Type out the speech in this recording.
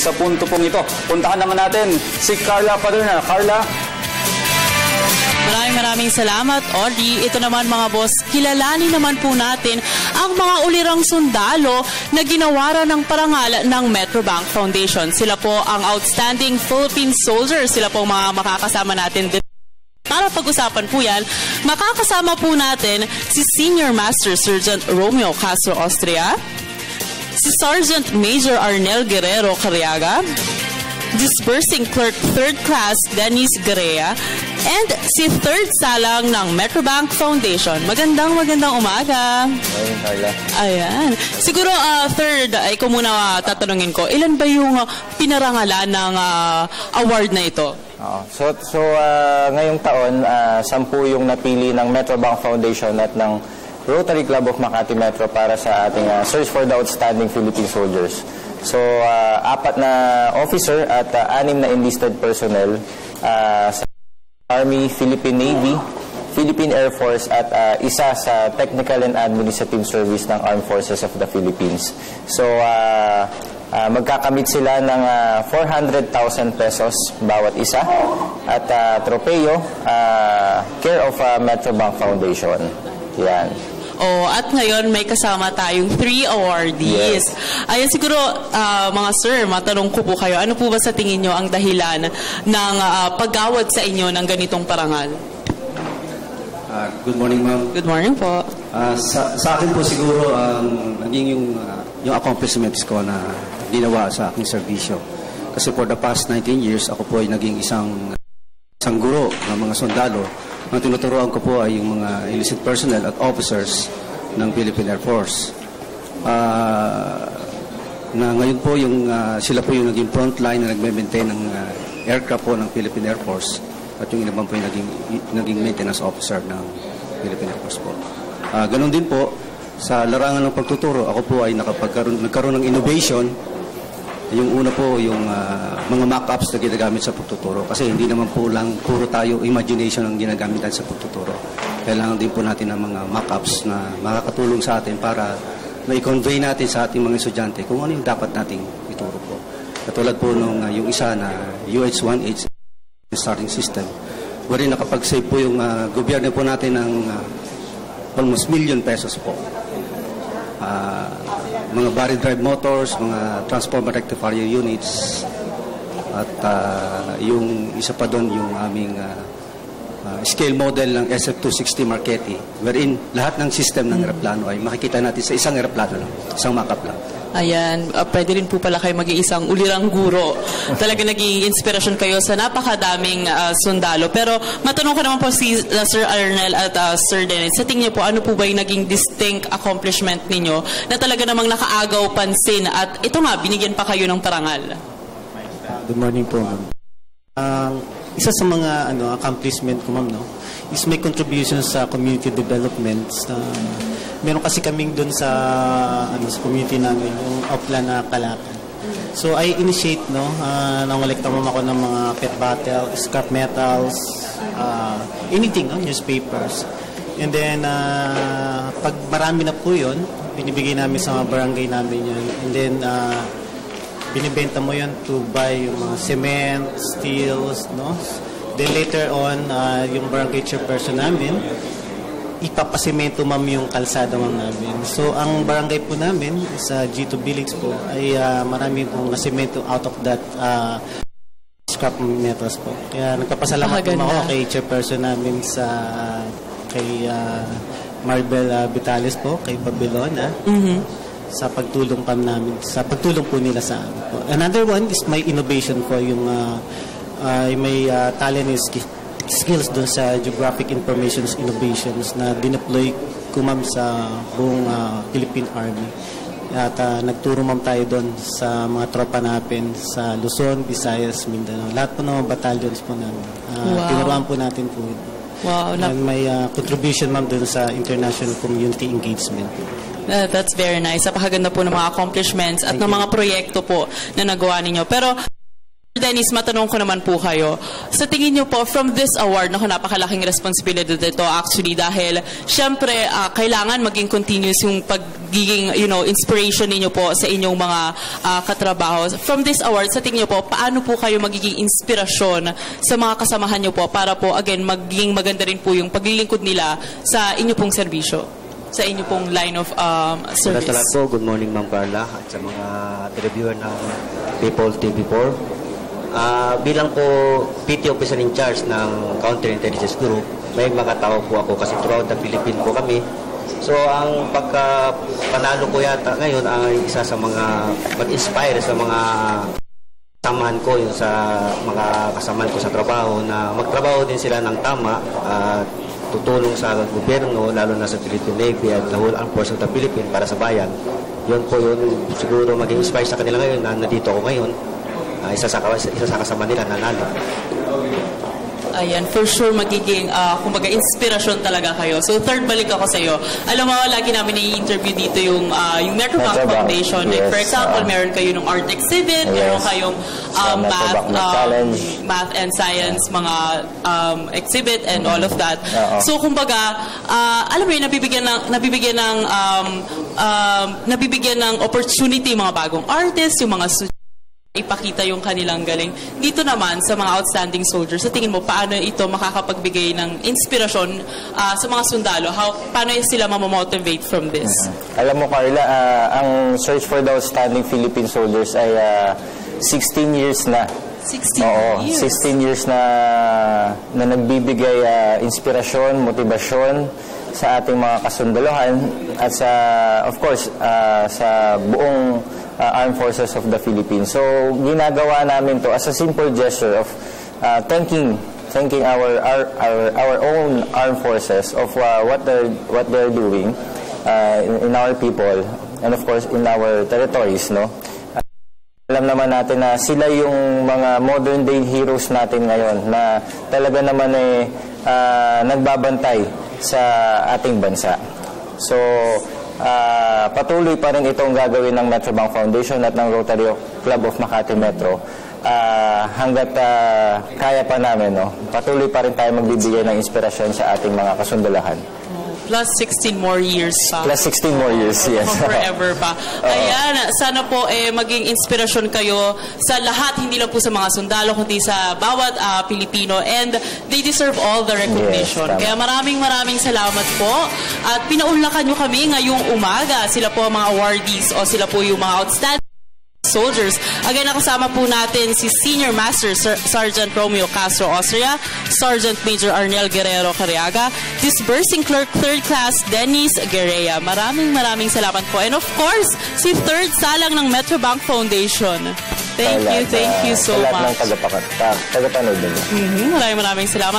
sa punto pong ito. Puntahan naman natin si Carla Padrona. Carla? Maraming salamat, Audrey. Ito naman mga boss, kilalanin naman po natin ang mga ulirang sundalo na ginawaran ng parangal ng Metrobank Foundation. Sila po ang Outstanding Philippine Soldiers. Sila po mga makakasama natin dito. Para pag-usapan po yan, makakasama po natin si Senior Master Sergeant Romeo Castro Austria, si Sergeant Major Arnel Guerrero Carriaga, Disbursing Clerk 3rd Class Dennis Garea, and si 3rd Salang ng Metrobank Foundation. Magandang umaga. Ayun, Carla. Ayan. Siguro, 3rd, ikaw muna tatanungin ko, ilan ba yung pinarangalan ng award na ito? So ngayong taon, 10 yung napili ng Metrobank Foundation at ng Rotary Club of Makati Metro para sa ating Search for the Outstanding Philippine Soldiers. So, 4 na officer at 6 na enlisted personnel sa Army, Philippine Navy, Philippine Air Force at isa sa Technical and Administrative Service ng Armed Forces of the Philippines. So, magkakamit sila ng 400,000 pesos bawat isa at tropeyo, care of Metrobank Foundation. Yan. At ngayon may kasama tayong 3 awardees. Yes. Ayan, siguro mga sir, matanong ko po kayo, ano po ba sa tingin nyo ang dahilan ng paggawad sa inyo ng ganitong parangal? Good morning, ma'am. Good morning po. Sa akin po siguro naging yung accomplishments ko na ginawa sa aking serbisyo. Kasi for the past 19 years, ako po ay naging isang guro ng mga sundalo. Ang tinuturuan ko po ay yung mga enlisted personnel at officers ng Philippine Air Force. Na ngayon po sila po yung naging frontline na nagme-maintain ng aircraft po ng Philippine Air Force at yung ilan po yung naging maintenance officer ng Philippine Air Force po. Ganon din po sa larangan ng pagtuturo, ako po ay nagkaroon ng innovation. Yung una po, yung mga mock-ups na ginagamit sa pagtuturo. Kasi hindi naman po lang puro tayo imagination ang ginagamit sa pagtuturo. Kailangan din po natin ng mga mock-ups na makakatulong sa atin para na-convey natin sa ating mga estudyante kung ano yung dapat nating ituro po. Katulad po nung yung isa na UH-1H starting system, wherein nakapag-save po yung gobyerno po natin ng almost million pesos po. Mga battery drive motors, mga transformer rectifier units, at yung isa pa doon yung aming scale model ng SF-260 Marchetti, wherein lahat ng system ng aeroplano ay makikita natin sa isang aeroplano lang, isang mock-up lang. Ayan, pwede rin po pala kayo mag-iisang ulirang guro. Talaga naging inspirasyon kayo sa napakadaming sundalo. Pero matanong ko naman po si Sir Arnel at Sir Dennis, sa tingin niyo po, ano po ba yung naging distinct accomplishment ninyo na talaga namang nakaagaw pansin at ito nga, binigyan pa kayo ng parangal? Good morning po, ma'am. Isa sa mga accomplishment ko, ma'am, is may contribution sa community development. Meron kasi kaming doon sa community namin, yung Oplan na Kalakan. So I initiate, nangolekta mo ako ng mga pet bottle, scrap metals, anything, newspapers. And then, pag marami na po yun, binibigay namin sa mga barangay namin yun. And then, binibenta mo yun to buy yung mga cement, steels, Then later on, yung barangay chairperson namin, ipapasemento, ma'am, yung kalsada, ma'am, namin. So, ang barangay po namin sa G2 Billings po ay marami pong nasemento out of that scrap metals po. Kaya nagpapasalamat po ako kay chairperson namin kay Maribel Vitales po, kay Babylona, sa pagtulong po nila sa amin po. Another one is my innovation po, yung may talent is skills doon sa Geographic Information Innovations na dineploy ko, ma'am, sa buong Philippine Army. At nagturo, ma'am, tayo doon sa mga tropa natin sa Luzon, Visayas, Mindanao. Lahat po ng mga battalions po namin. Tinuruan po natin po. Wow. And may contribution, ma'am, doon sa international community engagement. That's very nice. Napakaganda po ng mga accomplishments at ng mga proyekto po na nagawa ninyo. Pero Dennis, matanong ko naman po kayo. Sa tingin niyo po, from this award, naku, napakalaking responsibility dito actually dahil syempre, kailangan maging continuous yung pagiging, inspiration ninyo po sa inyong mga katrabaho. From this award, sa tingin niyo po, paano po kayo magiging inspirasyon sa mga kasamahan niyo po para po, again, magiging maganda rin po yung paglilingkod nila sa inyo pong serbisyo, sa inyo pong line of service? Salamat po. Good morning, Ma'am Carla, at sa mga reviewer ng People TV4. Bilang po PT Officer in Charge ng Counterintelligence Group, may mga tao po ako kasi throughout the Philippines po kami. So, ang pagkapanalo ko yata ngayon ay isa sa mga mag-inspire sa mga kasamahan ko, yung sa mga kasamahan ko sa trabaho, na magtrabaho din sila ng tama at tutulong sa gobyerno, lalo na sa Philippine Navy at the whole armed force of the Philippines para sa bayan. Yun po yun, siguro maging inspire sa kanila ngayon na nandito ako ngayon. Isa sa kasama nila nanalo. Ayan, for sure magiging, kumbaga, inspirasyon talaga kayo. So, third, balik ako sa iyo. Alam mo, lagi namin i-interview dito yung Metrobank Foundation. Yes. Like, for example, meron kayo ng art exhibit, meron kayong math and science, mga exhibit and all of that. So, kumbaga, alam mo yun, nabibigyan ng opportunity mga bagong artists, yung mga ipakita yung kanilang galing. Dito naman, sa mga outstanding soldiers, sa tingin mo, paano ito makakapagbigay ng inspirasyon sa mga sundalo? Paano sila mamamotivate from this? Alam mo, Carla, ang Search for the Outstanding Philippine Soldiers ay 16 years na. 16 years? 16 years na nagbibigay inspirasyon, motibasyon sa ating mga kasundalohan at sa, of course, sa buong Armed Forces of the Philippines. So, ginagawa namin to as a simple gesture of thanking our own armed forces of what they're doing in our people and of course in our territories, no? Alam naman natin na sila yung mga modern day heroes natin ngayon na talaga naman nagbabantay sa ating bansa. So, patuloy pa rin itong gagawin ng Metrobank Foundation at ng Rotary Club of Makati Metro hanggat kaya pa namin, no? Patuloy pa rin tayo magbibigay ng inspirasyon sa ating mga kasundalahan. Plus 16 more years pa. Plus 16 more years, yes. Forever pa. Ayan, sana po maging inspirasyon kayo sa lahat, hindi lang po sa mga sundalo, kundi sa bawat Pilipino. And they deserve all the recognition. Yes, kaya maraming salamat po. At pinaunlakan nyo kami ngayong umaga. Sila po ang mga awardees o sila po yung mga outstanding soldiers. Again, nakasama po natin si Senior Master Sergeant Romeo Castro Austria, Sergeant Major Arnel Guerrero Cariaga, Disbursing Clerk 3rd Class Dennis Guerrea. Maraming salamat po. And of course, si third salang ng Metrobank Foundation. Thank you so much. Sa lahat ng tagapanood nila. Maraming salamat.